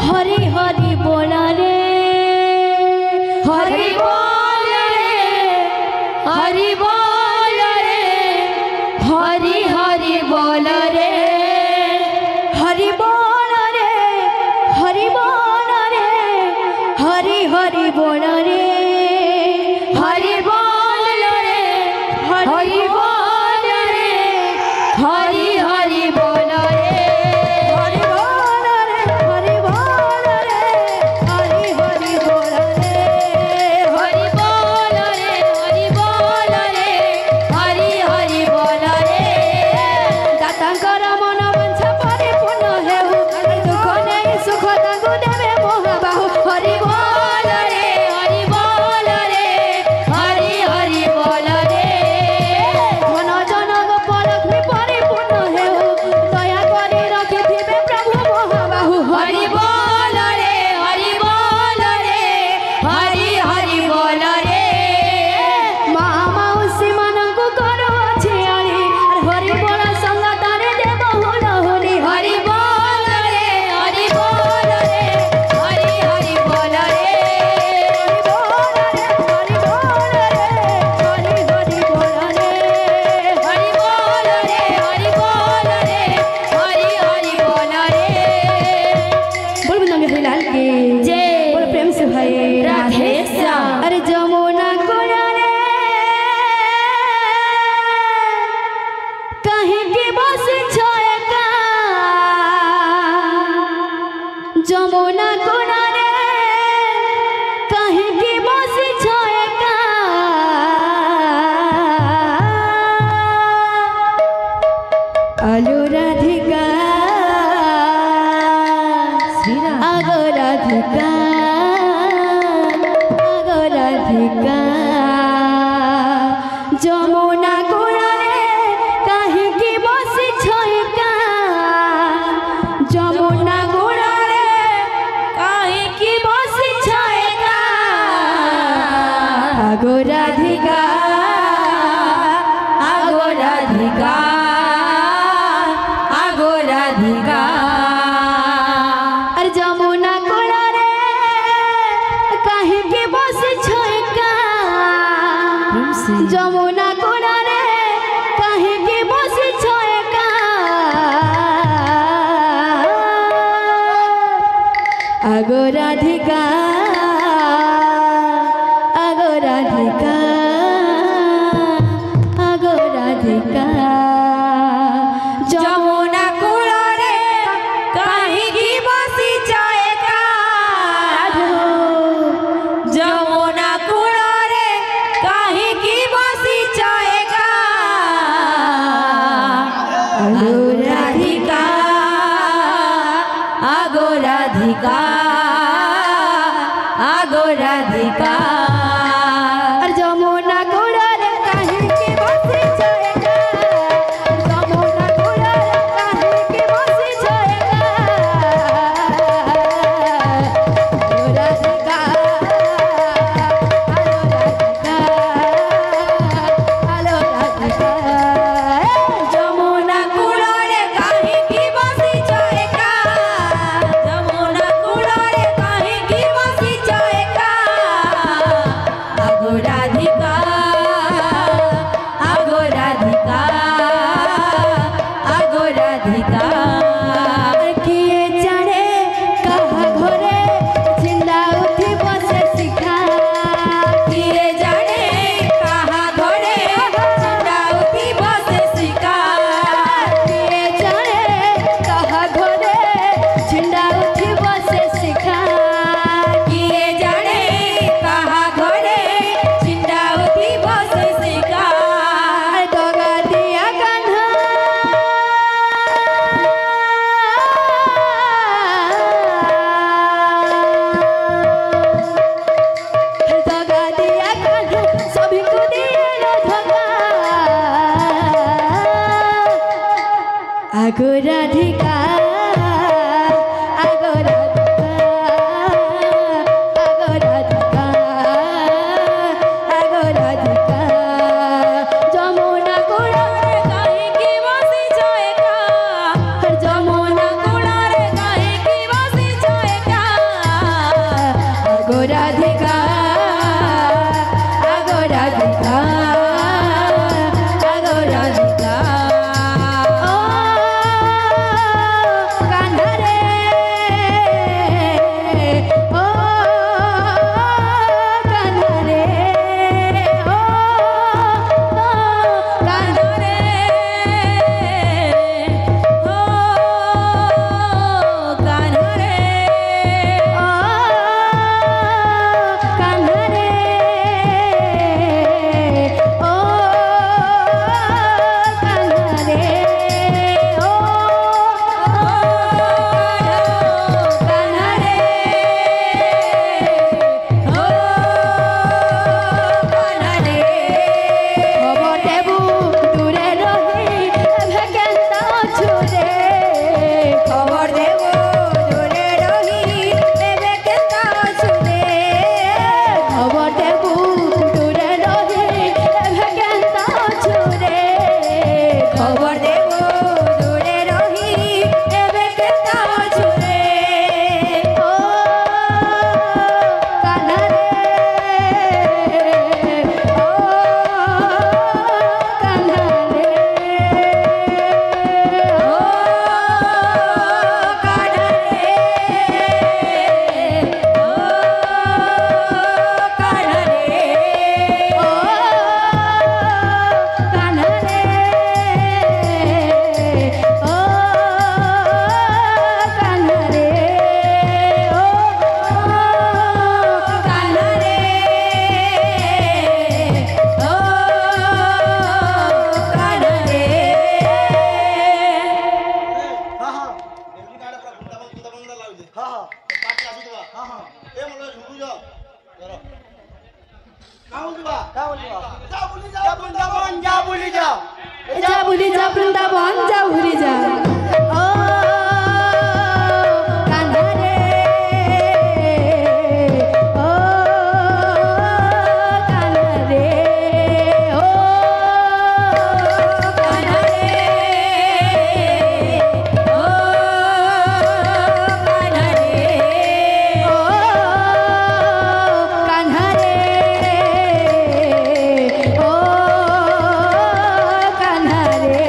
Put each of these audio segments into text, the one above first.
हरि हरि बोल रे हरि बोल रे हरि बोल रे हरि हरि बोल रे हरि बोल रे हरि बोल रे हरि हरि बोल रे हरि बोल रे हरि बोल रे हरि हरि बोल रे हरि बोल रे हरि बोल रे हरि हरि बोल रे हरि बोल रे हरि बोल रे हरि हरि बोल रे दातांकर मन वंशा परिपूर्ण हेउ दुख नहीं सुख तांगु देवे मोहबाहु हरि बोल रे हरि बोल रे हरि हरि बोल रे धन जनक लक्ष्मी परिपूर्ण हेउ दया करि रखिथिबे प्रभु मोहबाहु हरि बोल रे हरि बोल रे हरि हरि बोल रे मा माउसी मानंकु करो छियाली हरि बोल संगतारे देव हुल हुली हरि बोल रे हरि बोल रे हरि हरि बोल रे हरि बोल रे हरि बोल रे हरि हरि बोल रे हरि बोल रे हरि बोल रे हरि हरि बोल रे बोल बिंदांगे हिलाल के जय बोल प्रेम से भाई राधे श्याम अरे जमुना कोड़ा रे कहीं की बस छोएगा जमुना कोड़ा रे कहीं की बस छोएगा आलू राधिका आगो राधिका जमुना कोड़ा रे कहीं की बस छोएगा जमुना कोड़ा रे कहीं की बस छोएगा आगो राधिका आगो राधिका आगो राधिका अरे जमुना कोड़ा रे कहीं की बस छोएगा जमुना कोड़ा रे कहीं की बस छोएगा आगो राधिका आगो राधिका आगो राधिका जमुना कोड़ा रे कहीं की बस छोएगा जमुना कोड़ा रे कहीं की बस छोएगा आगो राधिका आगो राधिका आगो राधिका अरे जमुना कोड़ा रे कहीं की बस छोएगा जमुना कोड़ा रे कहीं की बस छोएगा आगो राधिका आलो राधिका जमुना कोड़ा रे कहीं की बस छोएगा जमुना कोड़ा रे कहीं की बस छोएगा आगो राधिका आगो राधिका आगो राधिका किए जाने कहा घरे जिंदा उठी बसे शिखा किए जाने कहा घरे जिंदा उठी बसे शिखा किए जाने कहा घरे जिंदा उठी बसे शिखा किए जाने कहा घरे जिंदा उठी बसे शिखा दगा दिया कान्हा दगा दिया कान्हा सभी को दिया लो धगा आगो राधिका आगो राधिका आगो राधिका आगो राधिका जमुना कोड़ा रे कहीं की बस छोएगा जमुना कोड़ा रे कहीं की बस छोएगा हाँ हाँ पार्टी आसु दिवा हाँ हाँ ए मोलो झुकु जा करो काऊ दिवा जा बुली जा वृंदावन जा बुली जा वृंदावन जा भूली जा ओ कान्हा रे ओ कान्हा रे ओ कान्हा रे ओ कान्हा रे ओ कान्हा रे ओ कान्हा रे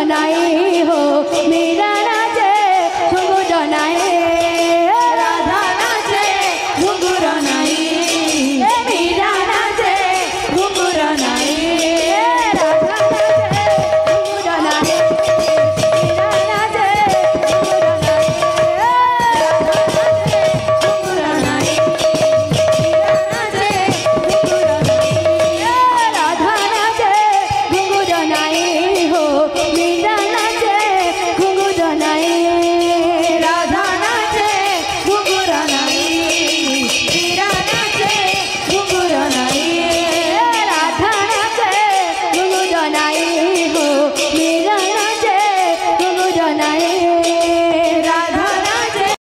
नहीं हो मेरा